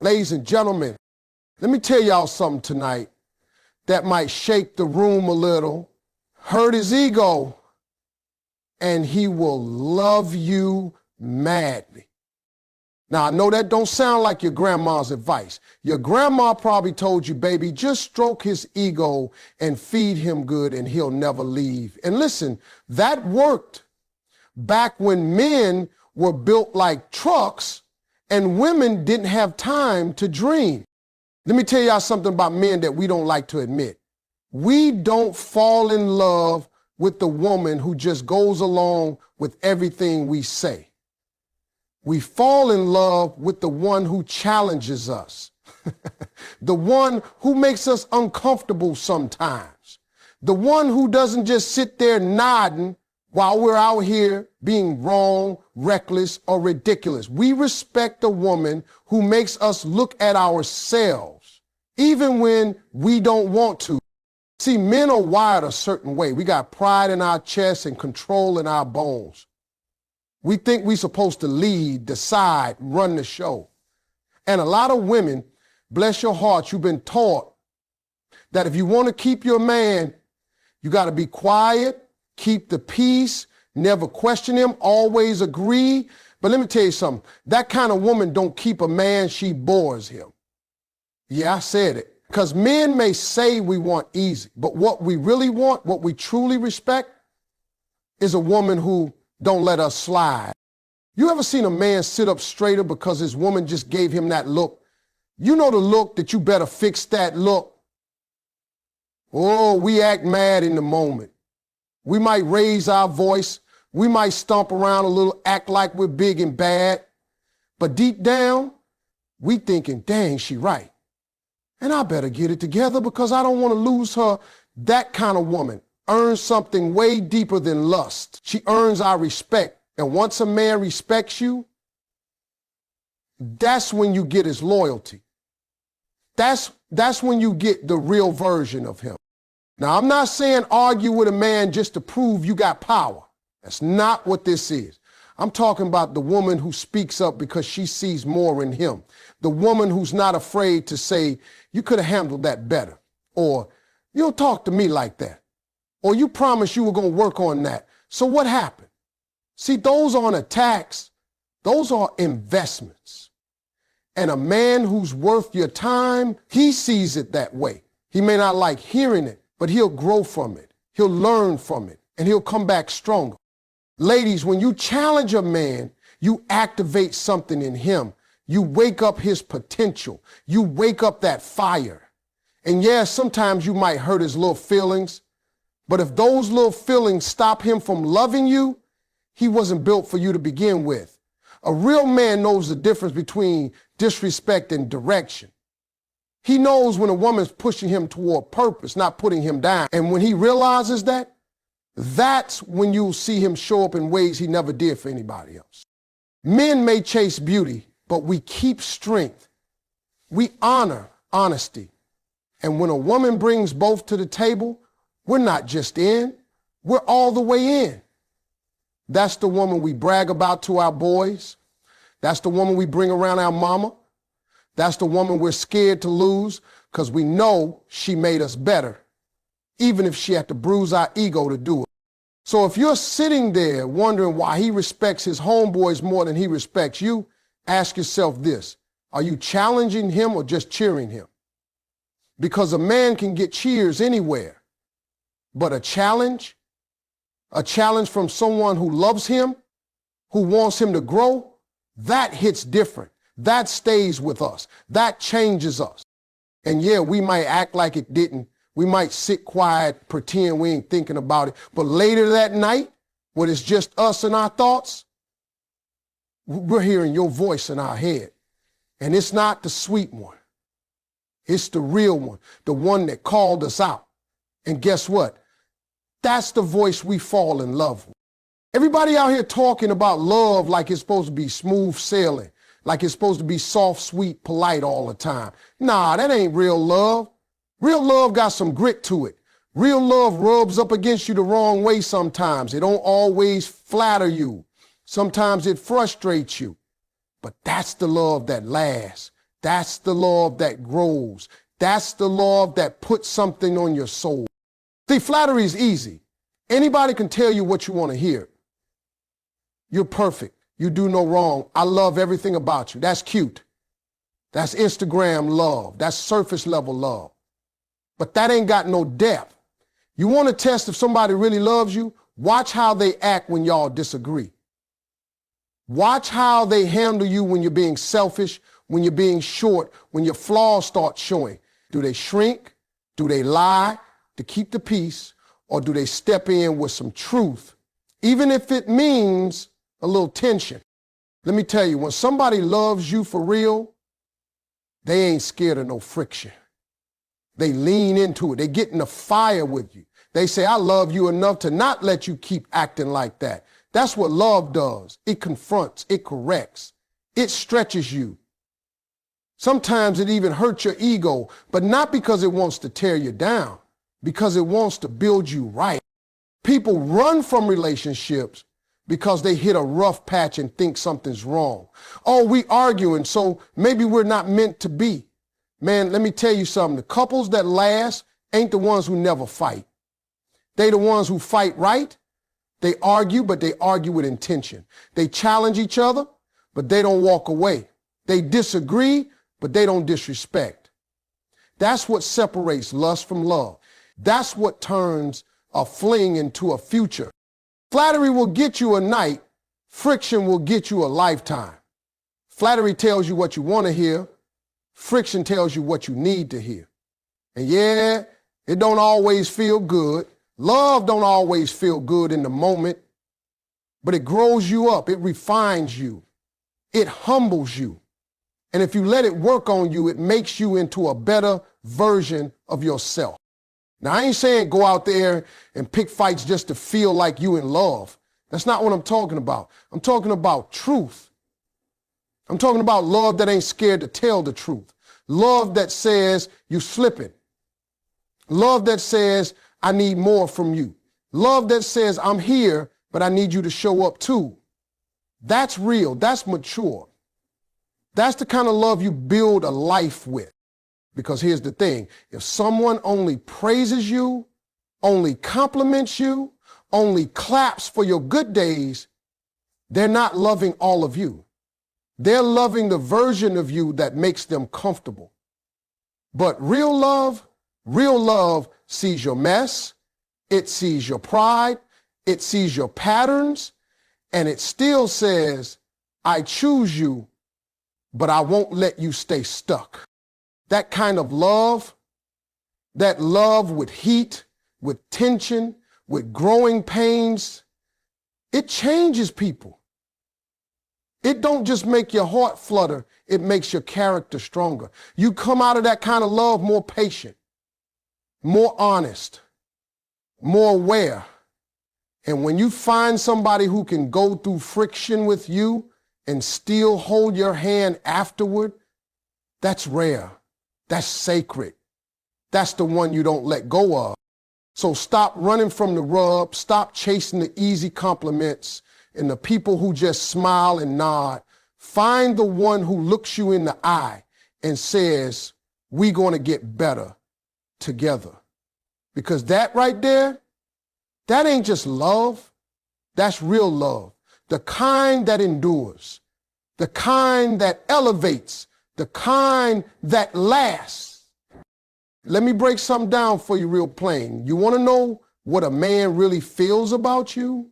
Ladies and gentlemen, let me tell y'all something tonight that might shake the room a little, hurt his ego, and he will love you madly. Now, I know that don't sound like your grandma's advice. Your grandma probably told you, baby, just stroke his ego and feed him good and he'll never leave. And listen, that worked back when men were built like trucks and women didn't have time to dream. Let me tell y'all something about men that we don't like to admit. We don't fall in love with the woman who just goes along with everything we say. We fall in love with the one who challenges us, the one who makes us uncomfortable sometimes, the one who doesn't just sit there nodding while we're out here being wrong, reckless, or ridiculous. We respect a woman who makes us look at ourselves, even when we don't want to. See, men are wired a certain way. We got pride in our chest and control in our bones. We think we're supposed to lead, decide, run the show. And a lot of women, bless your heart, you've been taught that if you want to keep your man, you got to be quiet, keep the peace, never question him, always agree. But let me tell you something. That kind of woman don't keep a man, she bores him. Yeah, I said it. Because men may say we want easy, but what we really want, what we truly respect, is a woman who don't let us slide. You ever seen a man sit up straighter because his woman just gave him that look? You know the look that you better fix that look. Oh, we act mad in the moment. We might raise our voice. We might stomp around a little, act like we're big and bad. But deep down, we thinking, dang, she right. And I better get it together because I don't want to lose her. That kind of woman earns something way deeper than lust. She earns our respect. And once a man respects you, that's when you get his loyalty. That's when you get the real version of him. Now, I'm not saying argue with a man just to prove you got power. That's not what this is. I'm talking about the woman who speaks up because she sees more in him. The woman who's not afraid to say, you could have handled that better. Or, you don't talk to me like that. Or you promised you were going to work on that. So what happened? See, those aren't attacks. Those are investments. And a man who's worth your time, he sees it that way. He may not like hearing it, but he'll grow from it. He'll learn from it, and he'll come back stronger. Ladies, when you challenge a man, you activate something in him. You wake up his potential. You wake up that fire. And yes, sometimes you might hurt his little feelings, but if those little feelings stop him from loving you, he wasn't built for you to begin with. A real man knows the difference between disrespect and direction. He knows when a woman's pushing him toward purpose, not putting him down. And when he realizes that, that's when you'll see him show up in ways he never did for anybody else. Men may chase beauty, but we keep strength. We honor honesty. And when a woman brings both to the table, we're not just in, we're all the way in. That's the woman we brag about to our boys. That's the woman we bring around our mama. That's the woman we're scared to lose because we know she made us better, even if she had to bruise our ego to do it. So if you're sitting there wondering why he respects his homeboys more than he respects you, ask yourself this: are you challenging him or just cheering him? Because a man can get cheers anywhere, but a challenge from someone who loves him, who wants him to grow, that hits different. That stays with us. That changes us. And yeah, we might act like it didn't. We might sit quiet, pretend we ain't thinking about it. But later that night, when it's just us and our thoughts, we're hearing your voice in our head. And it's not the sweet one. It's the real one, the one that called us out. And guess what? That's the voice we fall in love with. Everybody out here talking about love like it's supposed to be smooth sailing, like it's supposed to be soft, sweet, polite all the time. Nah, that ain't real love. Real love got some grit to it. Real love rubs up against you the wrong way sometimes. It don't always flatter you. Sometimes it frustrates you. But that's the love that lasts. That's the love that grows. That's the love that puts something on your soul. See, flattery is easy. Anybody can tell you what you want to hear. You're perfect. You do no wrong. I love everything about you. That's cute. That's Instagram love. That's surface level love. But that ain't got no depth. You want to test if somebody really loves you? Watch how they act when y'all disagree. Watch how they handle you when you're being selfish, when you're being short, when your flaws start showing. Do they shrink? Do they lie to keep the peace? Or do they step in with some truth, even if it means a little tension? Let me tell you, when somebody loves you for real, they ain't scared of no friction. They lean into it. They get in the fire with you. They say, I love you enough to not let you keep acting like that. That's what love does. It confronts, it corrects, it stretches you. Sometimes it even hurts your ego, but not because it wants to tear you down, because it wants to build you right. People run from relationships because they hit a rough patch and think something's wrong. Oh, we arguing, so maybe we're not meant to be. Man, let me tell you something. The couples that last ain't the ones who never fight. They the ones who fight right. They argue, but they argue with intention. They challenge each other, but they don't walk away. They disagree, but they don't disrespect. That's what separates lust from love. That's what turns a fling into a future. Flattery will get you a night. Friction will get you a lifetime. Flattery tells you what you want to hear. Friction tells you what you need to hear. And yeah, it don't always feel good. Love don't always feel good in the moment, but it grows you up. It refines you. It humbles you. And if you let it work on you, it makes you into a better version of yourself. Now, I ain't saying go out there and pick fights just to feel like you in love. That's not what I'm talking about. I'm talking about truth. I'm talking about love that ain't scared to tell the truth. Love that says you slipping. Love that says I need more from you. Love that says I'm here, but I need you to show up too. That's real. That's mature. That's the kind of love you build a life with. Because here's the thing, if someone only praises you, only compliments you, only claps for your good days, they're not loving all of you. They're loving the version of you that makes them comfortable. But real love sees your mess, it sees your pride, it sees your patterns, and it still says, I choose you, but I won't let you stay stuck. That kind of love, that love with heat, with tension, with growing pains, it changes people. It don't just make your heart flutter, it makes your character stronger. You come out of that kind of love more patient, more honest, more aware. And when you find somebody who can go through friction with you and still hold your hand afterward, that's rare. That's sacred. That's the one you don't let go of. So stop running from the rub. Stop chasing the easy compliments and the people who just smile and nod. Find the one who looks you in the eye and says, we're going to get better together. Because that right there, that ain't just love. That's real love. The kind that endures, the kind that elevates, the kind that lasts. Let me break something down for you real plain. You want to know what a man really feels about you?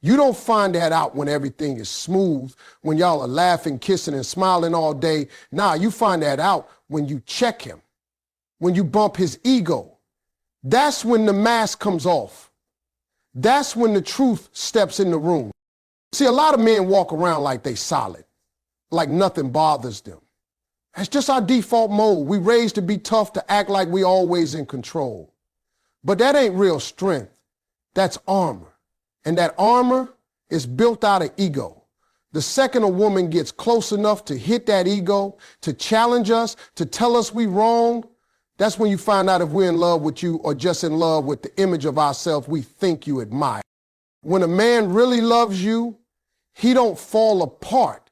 You don't find that out when everything is smooth, when y'all are laughing, kissing, and smiling all day. Nah, you find that out when you check him, when you bump his ego. That's when the mask comes off. That's when the truth steps in the room. See, a lot of men walk around like they solid, like nothing bothers them. That's just our default mode. We raised to be tough, to act like we always in control. But that ain't real strength. That's armor. And that armor is built out of ego. The second a woman gets close enough to hit that ego, to challenge us, to tell us we wrong, that's when you find out if we're in love with you or just in love with the image of ourselves we think you admire. When a man really loves you, he don't fall apart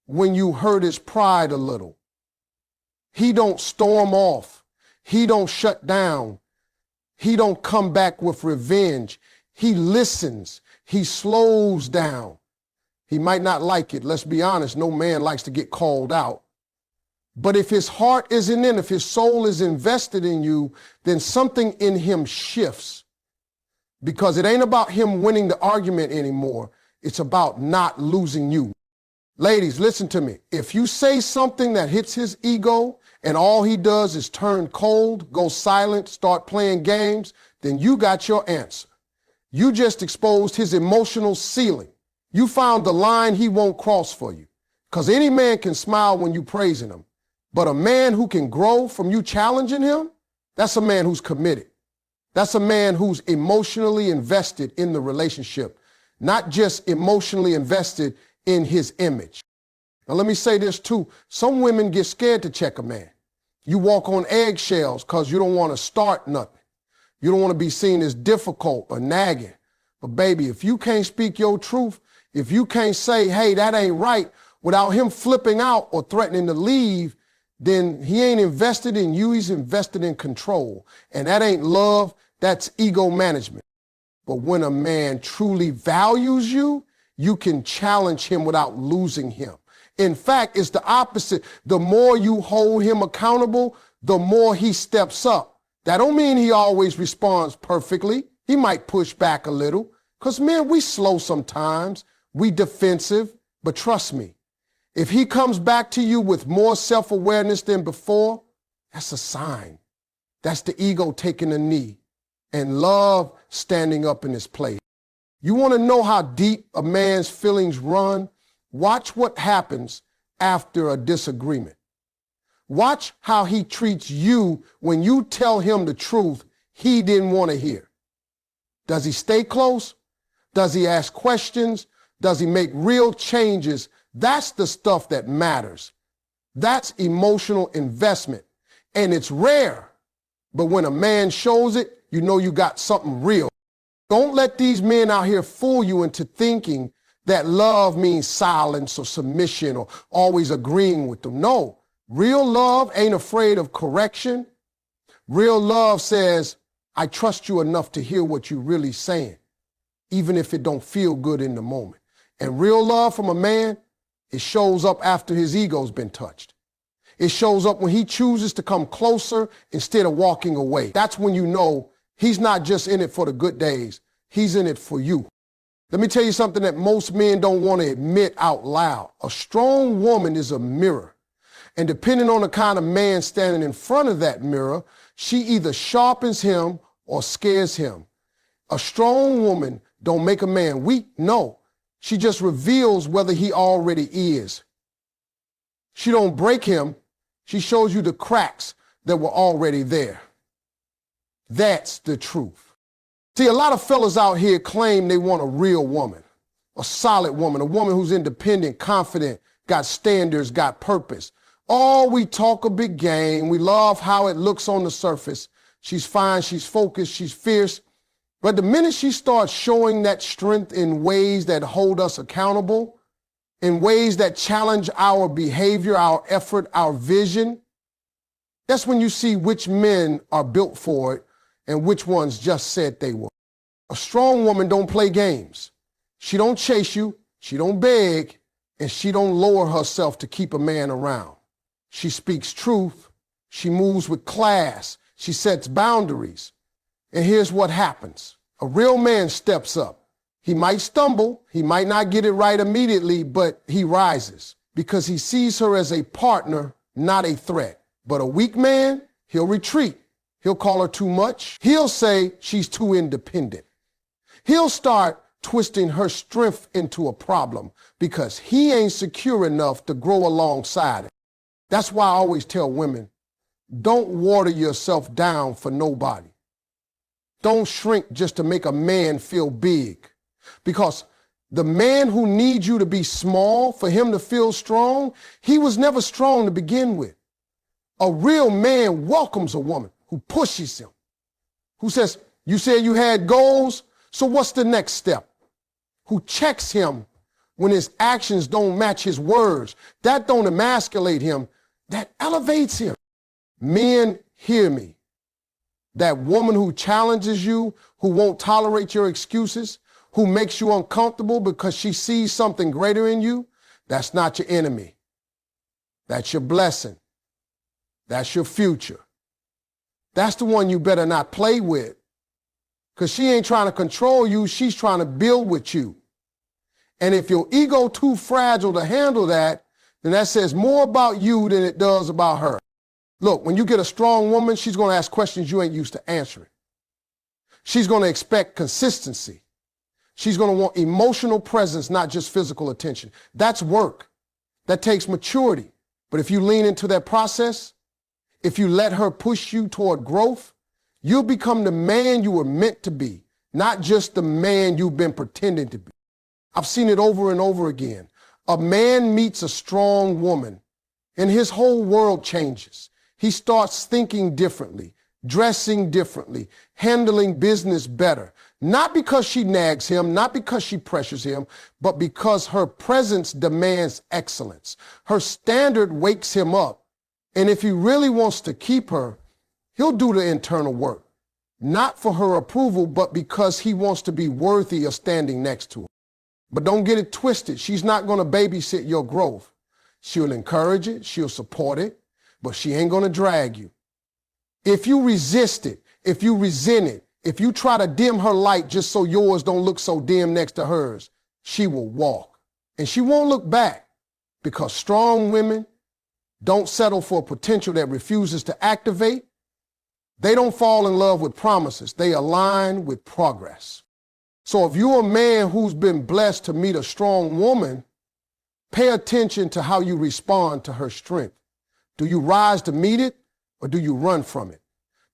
when you hurt his pride a little. He don't storm off. He don't shut down. He don't come back with revenge. He listens. He slows down. He might not like it. Let's be honest. No man likes to get called out. But if his heart isn't in, if his soul is invested in you, then something in him shifts. Because it ain't about him winning the argument anymore. It's about not losing you. Ladies, listen to me. If you say something that hits his ego and all he does is turn cold, go silent, start playing games, then you got your answer. You just exposed his emotional ceiling. You found the line he won't cross for you. Because any man can smile when you praising him. But a man who can grow from you challenging him, that's a man who's committed. That's a man who's emotionally invested in the relationship, not just emotionally invested in his image. Now let me say this too. Some women get scared to check a man. You walk on eggshells because you don't want to start nothing. You don't want to be seen as difficult or nagging. But baby, if you can't speak your truth, if you can't say, hey, that ain't right, without him flipping out or threatening to leave, then he ain't invested in you, he's invested in control. And that ain't love, that's ego management. But when a man truly values you, you can challenge him without losing him. In fact, it's the opposite. The more you hold him accountable, the more he steps up. That don't mean he always responds perfectly. He might push back a little. Because, man, we slow sometimes. We defensive. But trust me, if he comes back to you with more self-awareness than before, that's a sign. That's the ego taking a knee and love standing up in its place. You want to know how deep a man's feelings run? Watch what happens after a disagreement. Watch how he treats you when you tell him the truth he didn't want to hear. Does he stay close? Does he ask questions? Does he make real changes? That's the stuff that matters. That's emotional investment. And it's rare. But when a man shows it, you know you got something real. Don't let these men out here fool you into thinking that love means silence or submission or always agreeing with them. No, real love ain't afraid of correction. Real love says, I trust you enough to hear what you're really saying, even if it don't feel good in the moment. And real love from a man, it shows up after his ego's been touched. It shows up when he chooses to come closer instead of walking away. That's when you know he's not just in it for the good days. He's in it for you. Let me tell you something that most men don't want to admit out loud. A strong woman is a mirror. And depending on the kind of man standing in front of that mirror, she either sharpens him or scares him. A strong woman don't make a man weak. No, she just reveals whether he already is. She don't break him. She shows you the cracks that were already there. That's the truth. See, a lot of fellas out here claim they want a real woman, a solid woman, a woman who's independent, confident, got standards, got purpose. Oh, we talk a big game. We love how it looks on the surface. She's fine, she's focused, she's fierce. But the minute she starts showing that strength in ways that hold us accountable, in ways that challenge our behavior, our effort, our vision, that's when you see which men are built for it and which ones just said they were. A strong woman don't play games. She don't chase you, she don't beg, and she don't lower herself to keep a man around. She speaks truth, she moves with class, she sets boundaries. And here's what happens. A real man steps up. He might stumble, he might not get it right immediately, but he rises because he sees her as a partner, not a threat. But a weak man, he'll retreat. He'll call her too much. He'll say she's too independent. He'll start twisting her strength into a problem because he ain't secure enough to grow alongside it. That's why I always tell women, don't water yourself down for nobody. Don't shrink just to make a man feel big. Because the man who needs you to be small for him to feel strong, he was never strong to begin with. A real man welcomes a woman who pushes him, who says, you said you had goals, so what's the next step? Who checks him when his actions don't match his words. That don't emasculate him, that elevates him. Men, hear me. That woman who challenges you, who won't tolerate your excuses, who makes you uncomfortable because she sees something greater in you, that's not your enemy. That's your blessing. That's your future. That's the one you better not play with, because she ain't trying to control you. She's trying to build with you. And if your ego too fragile to handle that, then that says more about you than it does about her. Look, when you get a strong woman, she's going to ask questions you ain't used to answering. She's going to expect consistency. She's going to want emotional presence, not just physical attention. That's work. That takes maturity. But if you lean into that process, if you let her push you toward growth, you'll become the man you were meant to be, not just the man you've been pretending to be. I've seen it over and over again. A man meets a strong woman, and his whole world changes. He starts thinking differently, dressing differently, handling business better. Not because she nags him, not because she pressures him, but because her presence demands excellence. Her standard wakes him up. And if he really wants to keep her, he'll do the internal work. Not for her approval, but because he wants to be worthy of standing next to her. But don't get it twisted. She's not going to babysit your growth. She'll encourage it. She'll support it. But she ain't going to drag you. If you resist it, if you resent it, if you try to dim her light just so yours don't look so dim next to hers, she will walk. And she won't look back, because strong women don't settle for potential that refuses to activate. They don't fall in love with promises. They align with progress. So if you're a man who's been blessed to meet a strong woman, pay attention to how you respond to her strength. Do you rise to meet it, or do you run from it?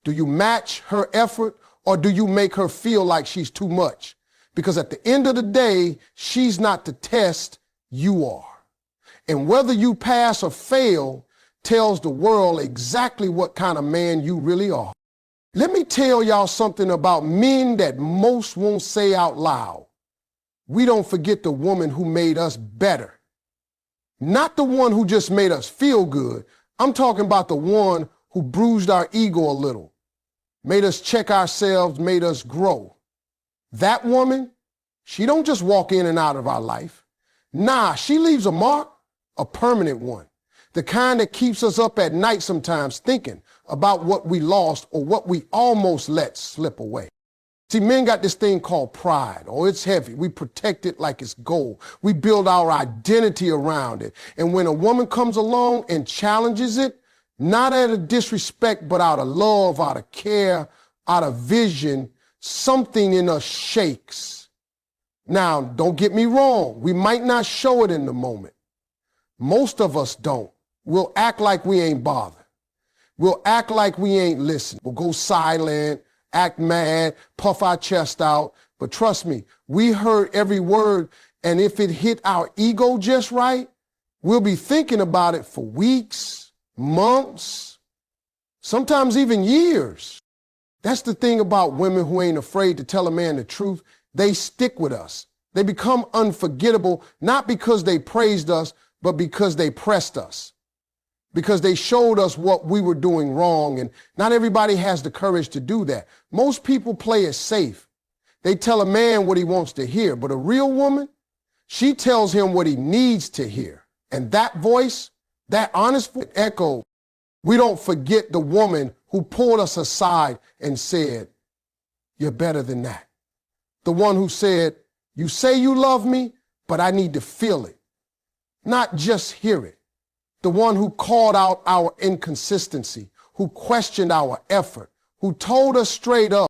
Do you match her effort, or do you make her feel like she's too much? Because at the end of the day, she's not the test, you are. And whether you pass or fail tells the world exactly what kind of man you really are. Let me tell y'all something about men that most won't say out loud. We don't forget the woman who made us better. Not the one who just made us feel good. I'm talking about the one who bruised our ego a little, made us check ourselves, made us grow. That woman, she don't just walk in and out of our life. Nah, she leaves a mark, a permanent one. The kind that keeps us up at night sometimes thinking about what we lost or what we almost let slip away. See, men got this thing called pride. Oh, it's heavy. We protect it like it's gold. We build our identity around it. And when a woman comes along and challenges it, not out of disrespect, but out of love, out of care, out of vision, something in us shakes. Now, don't get me wrong. We might not show it in the moment. Most of us don't. We'll act like we ain't bothered. We'll act like we ain't listening. We'll go silent, act mad, puff our chest out. But trust me, we heard every word, and if it hit our ego just right, we'll be thinking about it for weeks, months, sometimes even years. That's the thing about women who ain't afraid to tell a man the truth. They stick with us. They become unforgettable, not because they praised us, but because they pressed us. Because they showed us what we were doing wrong, and not everybody has the courage to do that. Most people play it safe. They tell a man what he wants to hear, but a real woman, she tells him what he needs to hear. And that voice, that honest echo, we don't forget the woman who pulled us aside and said, "You're better than that." The one who said, "You say you love me, but I need to feel it, not just hear it." The one who called out our inconsistency, who questioned our effort, who told us straight up,